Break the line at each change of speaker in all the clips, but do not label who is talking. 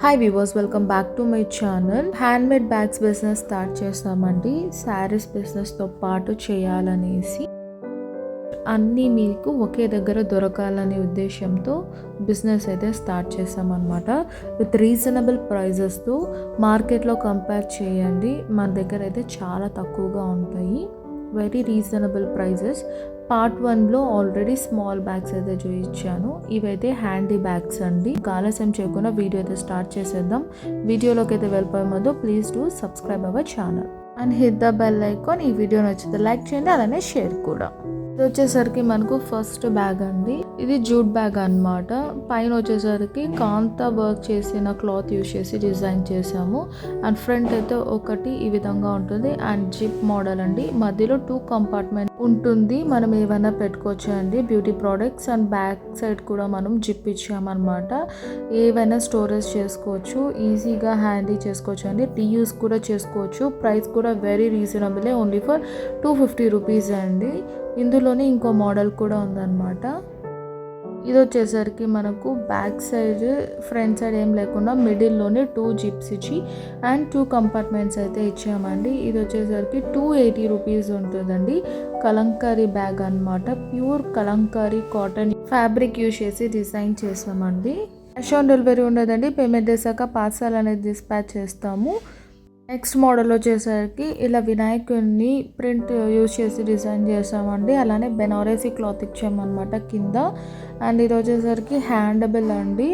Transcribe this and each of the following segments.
Hi viewers, welcome back to my channel. Handmade bags business start చేస్తామండి. శారీస్ బిజినెస్తో పాటు చేయాలనేసి అన్నీ మీకు ఒకే దగ్గర దొరకాలనే ఉద్దేశంతో బిజినెస్ అయితే స్టార్ట్ చేసామన్నమాట. విత్ రీజనబుల్ ప్రైజెస్తో మార్కెట్లో కంపేర్ చేయండి, మన దగ్గర అయితే చాలా తక్కువగా ఉంటాయి. Very reasonable prices. పార్ట్ 1లో ఆల్రెడీ స్మాల్ బ్యాగ్స్ అయితే చూపించాను. ఇవైతే హ్యాండీ బ్యాగ్స్ అండి. ఆలస్యం చేయకుండా వీడియో అయితే స్టార్ట్ చేసేద్దాం. వీడియోలోకి అయితే వెళ్ళిపోయే ముందు please do subscribe our channel and hit the bell icon. ఈ వీడియో నచ్చితే లైక్ చేయండి, అలానే షేర్ కూడా. ఇది వచ్చేసరికి మనకు ఫస్ట్ బ్యాగ్ అండి. ఇది జూట్ బ్యాగ్ అన్నమాట. పైన వచ్చేసరికి కాంతా వర్క్ చేసిన క్లాత్ యూజ్ చేసి డిజైన్ చేసాము. అండ్ ఫ్రంట్ అయితే ఒకటి ఈ విధంగా ఉంటుంది అండ్ జిప్ మోడల్ అండి. మధ్యలో 2 కంపార్ట్మెంట్ ఉంటుంది, మనం ఏమైనా పెట్టుకోవచ్చు అండి. Beauty products and back side కూడా మనం జిప్ ఇచ్చామన్నమాట. ఏవైనా స్టోరేజ్ చేసుకోవచ్చు, ఈజీగా హ్యాండీ చేసుకోవచ్చు అండి. రీయూస్ కూడా చేసుకోవచ్చు. ప్రైస్ కూడా very reasonable, only for 250 rupees అండి. ఇందులోనే ఇంకో మోడల్ కూడా ఉందన్నమాట. ఇది వచ్చేసరికి మనకు బ్యాక్ సైడ్ ఫ్రంట్ సైడ్ ఏం లేకుండా మిడిల్లోనే 2 జిప్స్ ఇచ్చి అండ్ 2 కంపార్ట్మెంట్స్ అయితే ఇచ్చామండి. ఇది వచ్చేసరికి 280 రూపీస్ ఉంటుందండి. కలంకారీ బ్యాగ్ అన్నమాట. Pure Kalamkari cotton fabric use చేసి డిజైన్ చేసామండి. క్యాష్ ఆన్ డెలివరీ ఉండదండి. పేమెంట్ చేశాక పార్సల్ అనేది డిస్పాచ్ చేస్తాము. నెక్స్ట్ మోడల్ వచ్చేసరికి ఇలా వినాయకుడిని ప్రింట్ యూజ్ చేసి డిజైన్ చేసామండి. అలానే బెనారసీ క్లాత్ ఇచ్చామన్నమాట కింద. అండ్ ఇది వచ్చేసరికి హ్యాండబుల్ అండి.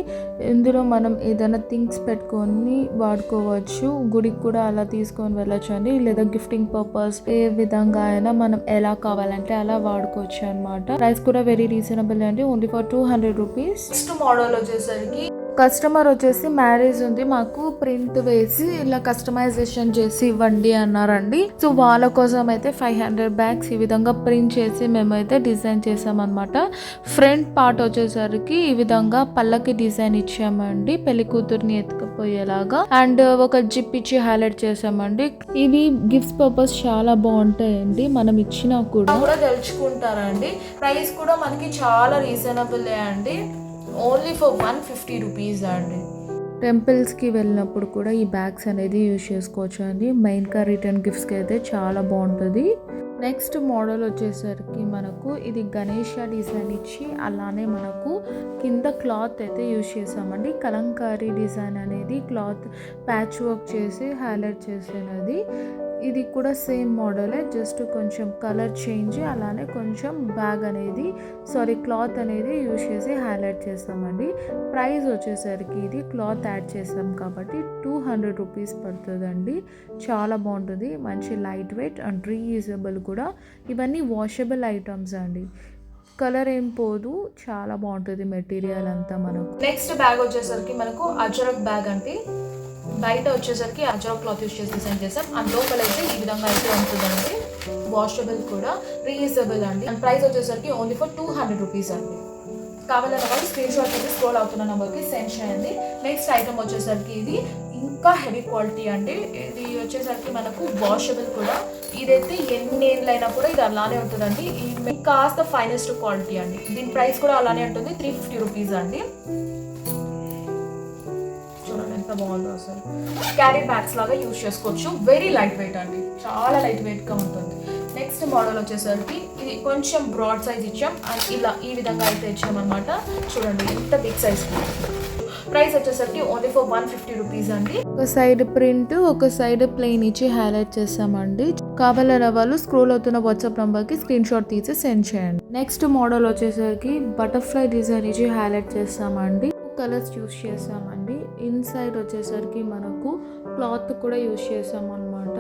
ఇందులో మనం ఏదైనా థింగ్స్ పెట్టుకొని వాడుకోవచ్చు. గుడికి కూడా అలా తీసుకొని వెళ్ళొచ్చు అండి, లేదా గిఫ్టింగ్ పర్పస్ ఏ విధంగా అయినా మనం ఎలా కావాలంటే అలా వాడుకోవచ్చు అనమాట. ప్రైస్ కూడా వెరీ రీజనబుల్ అండి, only for 200 rupees. Next model వచ్చేసరికి కస్టమర్ వచ్చేసి మ్యారేజ్ ఉంది, మాకు ప్రింట్ వేసి ఇలా కస్టమైజేషన్ చేసి ఇవ్వండి అన్నారండి. సో వాళ్ళ కోసం అయితే 500 బ్యాగ్స్ ఈ విధంగా ప్రింట్ చేసి మేమైతే డిజైన్ చేసామన్నమాట. ఫ్రంట్ పార్ట్ వచ్చేసరికి ఈ విధంగా పల్లకి డిజైన్ ఇచ్చామండి, పెళ్లి కూతుర్ని ఎత్తుకుపోయేలాగా. అండ్ ఒక జిప్ ఇచ్చి హైలైట్ చేసామండి. ఇవి గిఫ్ట్స్ పర్పస్ చాలా బాగుంటాయండి, మనం ఇచ్చినా కూడా తెలుసుకుంటారండి. ప్రైస్ కూడా మనకి చాలా రీజనబుల్ అండి, ఓన్లీ ఫర్ 150 రూపీస్ అండి. టెంపుల్స్కి వెళ్ళినప్పుడు కూడా ఈ బ్యాగ్స్ అనేది యూజ్ చేసుకోవచ్చు అండి. మెయిన్గా రిటర్న్ గిఫ్ట్స్కి అయితే చాలా బాగుంటుంది. నెక్స్ట్ మోడల్ వచ్చేసరికి మనకు ఇది గణేష డిజైన్ ఇచ్చి అలానే మనకు కింద క్లాత్ అయితే యూజ్ చేసామండి. కలంకారీ డిజైన్ అనేది క్లాత్ ప్యాచ్ వర్క్ చేసి హైలైట్ చేసినది. ఇది కూడా సేమ్ మోడలే, జస్ట్ కొంచెం కలర్ చేంజ్, అలానే కొంచెం బ్యాగ్ అనేది క్లాత్ అనేది యూజ్ చేసి హైలైట్ చేస్తామండి. ప్రైస్ వచ్చేసరికి ఇది క్లాత్ యాడ్ చేస్తాం కాబట్టి 200 రూపీస్ పడుతుందండి. చాలా బాగుంటుంది, మంచి లైట్ వెయిట్ అండ్ రీయూజబుల్ కూడా. ఇవన్నీ వాషబుల్ ఐటమ్స్ అండి, కలర్ ఏం పోదు, చాలా బాగుంటుంది మెటీరియల్ అంతా మనకు. నెక్స్ట్ బ్యాగ్ వచ్చేసరికి మనకు అజరక్ బ్యాగ్ అంటే బయట వచ్చేసరికి అజరక్ క్లాత్ యూజ్ చేసి డిజైన్ చేసాం. అండ్ లోపల అయితే ఈ విధంగా అయితే ఉంటుందండి, వాషబుల్ కూడా, రీయూజబుల్ అండి. అండ్ ప్రైస్ వచ్చేసరికి ఓన్లీ ఫర్ 200 రూపీస్ అండి. కావాలన్న వాళ్ళు స్క్రీన్ షాట్ అయితే స్క్రోల్ అవుతున్న నెంబర్కి సెండ్ చేయండి. నెక్స్ట్ ఐటమ్ వచ్చేసరికి ఇది ఇంకా హెవీ క్వాలిటీ అండి. ఇది వచ్చేసరికి మనకు వాషబుల్ కూడా. ఇదైతే ఎన్ని ఏళ్ళైనా కూడా ఇది అలానే ఉంటుందండి. ఇది కాస్త ఫైనెస్ట్ క్వాలిటీ అండి. దీని ప్రైస్ కూడా అలానే ఉంటుంది, 350 రూపీస్ అండి. చూడండి ఎంత బాగుందో అసలు. క్యారీ బ్యాగ్స్ లాగా యూజ్ చేసుకోవచ్చు. వెరీ లైట్ వెయిట్ అండి, చాలా లైట్ వెయిట్గా ఉంటుంది. నెక్స్ట్ మోడల్ వచ్చేసరికి ఇది కొంచెం బ్రాడ్ సైజ్ ఇచ్చాం అండ్ ఇలా ఈ విధంగా అయితే ఇచ్చామన్నమాట. చూడండి ఎంత బిగ్ సైజ్. ప్రైస్ వచ్చేసరికి ఓన్లీ ఫర్ 150 రూపీస్ అండి. ఒక సైడ్ ప్రింట్, ఒక సైడ్ ప్లెయిన్ ఇచ్చి హైలైట్ చేస్తామండి. కావాలన్న వాళ్ళు స్క్రోల్ అవుతున్న వాట్సాప్ నంబర్కి స్క్రీన్ షాట్ తీసి సెండ్ చేయండి. నెక్స్ట్ మోడల్ వచ్చేసరికి బటర్ఫ్లై డిజైన్ ఇచ్చి హైలైట్ చేస్తామండి. కలర్స్ యూస్ చేసామండి. ఇన్సైడ్ వచ్చేసరికి మనకు క్లాత్ కూడా యూజ్ చేసామన్నమాట.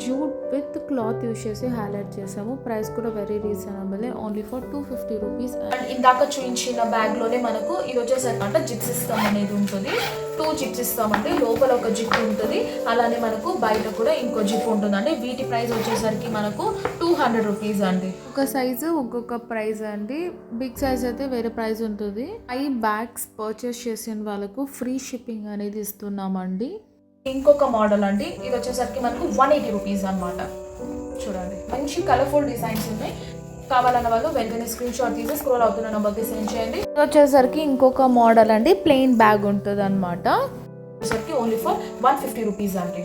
జూట్ విత్ క్లాత్ యూజ్ చేసి హైలైట్ చేసాము. ప్రైస్ కూడా very reasonable, only for 250 rupees. And ఇందాక చూపించిన బ్యాగ్లోనే మనకు ఇది వచ్చేసరికి అంటే జిప్స్ ఇస్తాం అనేది ఉంటుంది. 2 జిప్స్ ఇస్తామండి, లోపల ఒక జిప్ ఉంటుంది, అలానే మనకు బయట కూడా ఇంకో జిప్ ఉంటుందండి. వీటి ప్రైస్ వచ్చేసరికి మనకు 200 రూపీస్ అండి. ఒక సైజు ఒక్కొక్క ప్రైస్ అండి. బిగ్ సైజ్ అయితే వేరే ప్రైస్ ఉంటుంది. ఈ బ్యాగ్స్ పర్చేస్ చేసిన వాళ్ళకు ఫ్రీ షిప్పింగ్ అనేది ఇస్తున్నామండి. ఇంకొక మోడల్ అండి, ఇది వచ్చేసరికి మనకు 180 రూపీస్ అనమాట. చూడండి మంచి కలర్ఫుల్ డిజైన్స్ ఉన్నాయి. కావాలన్న వాళ్ళు వెంటనే స్క్రీన్ షాట్ తీసి స్క్రోల్ అవుతున్న నెంబర్కి సెండ్ చేయండి. ఇది వచ్చేసరికి ఇంకొక మోడల్ అండి, ప్లెయిన్ బ్యాగ్ ఉంటుంది అనమాట.
వచ్చేసరికి ఓన్లీ ఫర్ 150 రూపీస్ అండి.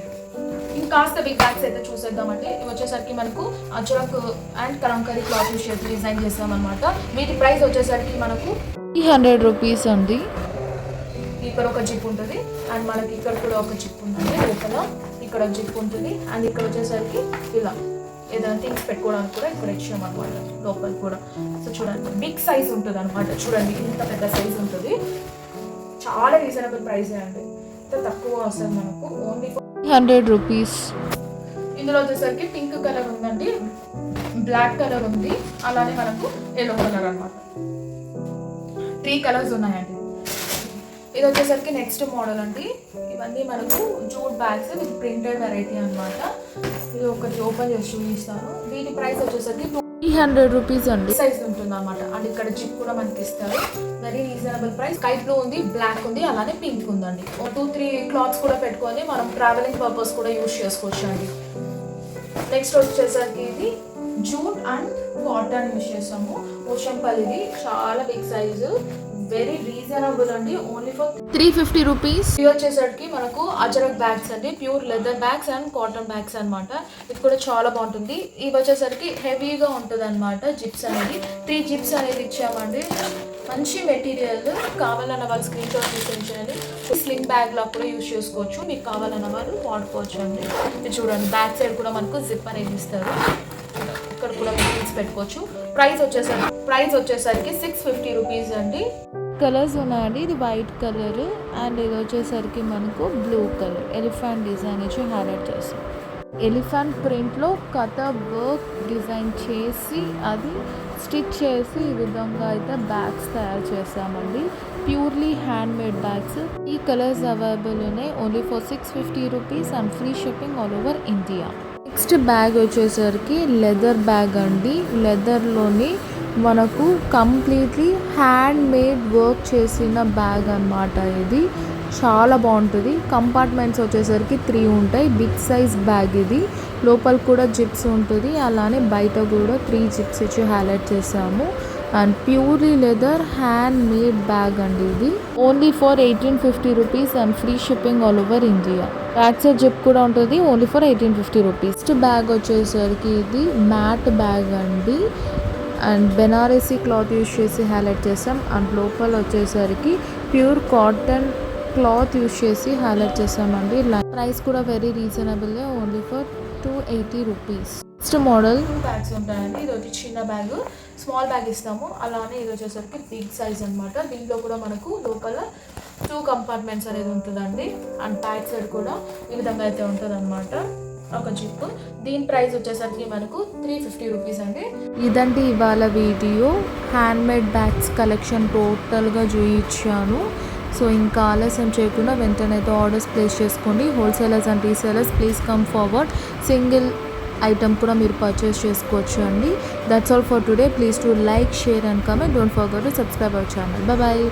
ఇంకాస్త బిగ్ బ్యాగ్స్ అయితే చూసేద్దామండి. ఇవి వచ్చేసరికి మనకు Ajrak and Kalamkari cloth use చేసి డిజైన్ చేస్తామన్నమాట. వీటి ప్రైస్ వచ్చేసరికి మనకు
300 రూపీస్ అండి.
ఇక్కడ ఒక జిప్ ఉంటుంది అండ్ మనకి ఇక్కడ కూడా ఒక జిప్ ఉంటుంది. లోపల ఇక్కడ జిప్ ఉంటుంది అండ్ ఇక్కడ వచ్చేసరికి ఇలా ఏదైనా థింగ్స్ పెట్టుకోవడానికి కూడా ఇక్కడ ఇచ్చామన్నమాట. లోపల కూడా సో చూడండి బిగ్ సైజ్ ఉంటుంది అనమాట. చూడండి ఇంత పెద్ద సైజ్ ఉంటుంది. చాలా రీజనబుల్ ప్రైస్ అండి. ఇంత తక్కువ వస్తుంది మనకు ఓన్లీ
300 రూపీస్.
ఇందులో వచ్చేసరికి పింక్ కలర్ ఉందండి, బ్లాక్ కలర్ ఉంది, అలానే మనకు ఎల్లో కలర్ అనమాట. 3 కలర్స్ ఉన్నాయండి. ఇది వచ్చేసరికి నెక్స్ట్ మోడల్ అండి. ఇవన్నీ మనకు jute bags with printed variety అనమాట. ఇది ఒకటి ఓపెన్ చేసి చూపిస్తాను. వీటి ప్రైస్ వచ్చేసరికి
300 రూపీస్ అండి.
సైజ్ ఉంటుంది అనమాట. అండ్ ఇక్కడ జిప్ కూడా మనకి ఇస్తారు. Very reasonable price. Sky blue ఉంది, బ్లాక్ ఉంది, అలానే పింక్ ఉందండి. 2-3 క్లాత్స్ కూడా పెట్టుకొని మనం ట్రావెలింగ్ పర్పస్ కూడా యూజ్ చేసుకోవచ్చు అండి. నెక్స్ట్ వచ్చేసరికి ఇది జూట్ అండ్ కాటన్ యూజ్ చేస్తాము. పోషంపల్లిది చాలా బిగ్ సైజు, వెరీ రీజనబుల్ అండి. Only for
350 rupees.
ఇవి వచ్చేసరికి మనకు అజరక్ బ్యాగ్స్ అండి, pure leather bags and cotton bags అనమాట. ఇది కూడా చాలా బాగుంటుంది. ఇవి వచ్చేసరికి హెవీగా ఉంటుంది అనమాట. జిప్స్ అనేది 3 జిప్స్ అనేది ఇచ్చామండి. మంచి మెటీరియల్. కావాలన్న వాళ్ళు స్క్రీన్ షాట్ తీసేయండి. స్లింగ్ బ్యాగ్ లా కూడా యూజ్ చేసుకోవచ్చు. మీకు కావాలన్న వాళ్ళు వాడుకోవచ్చు అండి. ఇది చూడండి బ్యాక్ సైడ్ కూడా మనకు జిప్ అనేది ఇస్తారు. ఇక్కడ కూడా థింగ్స్ పెట్టుకోవచ్చు. ప్రైస్ వచ్చేసరికి 650 రూపీస్ అండి.
కలర్స్ ఉన్నాయండి. ఇది వైట్ కలర్ అండ్ ఇది వచ్చేసరికి మనకు బ్లూ కలర్ ఎలిఫెంట్ డిజైన్ ఇచ్చి హైలైట్ చేస్తాం. ఎలిఫెంట్ ప్రింట్లో కథ వర్క్ డిజైన్ చేసి అది స్టిచ్ చేసి ఈ విధంగా అయితే బ్యాగ్స్ తయారు చేస్తామండి. Purely hand made bags. ఈ కలర్స్ అవైలబుల్ ఉన్నాయి. Only for 650 rupees and free shipping all over India. Next bag వచ్చేసరికి లెదర్ బ్యాగ్ అండి. లెదర్లోని మనకు కంప్లీట్లీ హ్యాండ్ మేడ్ వర్క్ చేసిన బ్యాగ్ అన్నమాట. ఇది చాలా బాగుంటుంది. కంపార్ట్మెంట్స్ వచ్చేసరికి 3 ఉంటాయి. బిగ్ సైజ్ బ్యాగ్ ఇది. లోపల కూడా జిప్స్ ఉంటుంది, అలానే బయట కూడా 3 జిప్స్ ఇచ్చి హైలైట్ చేసాము. And purely leather hand made bag అండి. ఇది only for 1850 rupees and free shipping all over India. Back side zip కూడా ఉంటుంది. Only for 1850 rupees. Next bag వచ్చేసరికి ఇది మ్యాట్ బ్యాగ్ అండి. అండ్ బెనారసీ క్లాత్ యూజ్ చేసి హైలైట్ చేస్తాం. అండ్ లోపల వచ్చేసరికి ప్యూర్ కాటన్ క్లాత్ యూజ్ చేసి హైలైట్ చేస్తామండి. ప్రైస్ కూడా very reasonable. Only for 280 rupees. Next model
2 bags ఉంటాయండి. ఇది వచ్చి చిన్న బ్యాగ్, స్మాల్ బ్యాగ్ ఇస్తాము. అలానే ఇది వచ్చేసరికి బిగ్ సైజ్ అనమాట. దీంట్లో కూడా మనకు లోపల 2 కంపార్ట్మెంట్స్ అనేది ఉంటుందండి. అండ్ బ్యాక్ సైడ్ కూడా ఈ విధంగా అయితే ఉంటుంది అనమాట. ఒక జిప్. దీని ప్రైస్ వచ్చేసరికి మనకు 350 రూపీస్ అండి.
ఇదండి ఇవాళ video. Hand made bags collection టోటల్గా చూయించాను. సో ఇంకా ఆలస్యం చేయకుండా వెంటనే అయితే ఆర్డర్స్ ప్లేస్ చేసుకోండి. Wholesalers and resellers please come forward. Single item కూడా మీరు పర్చేస్ చేసుకోవచ్చు అండి. That's all for today. Please to like, share and comment. Don't forget to subscribe our channel. Bye.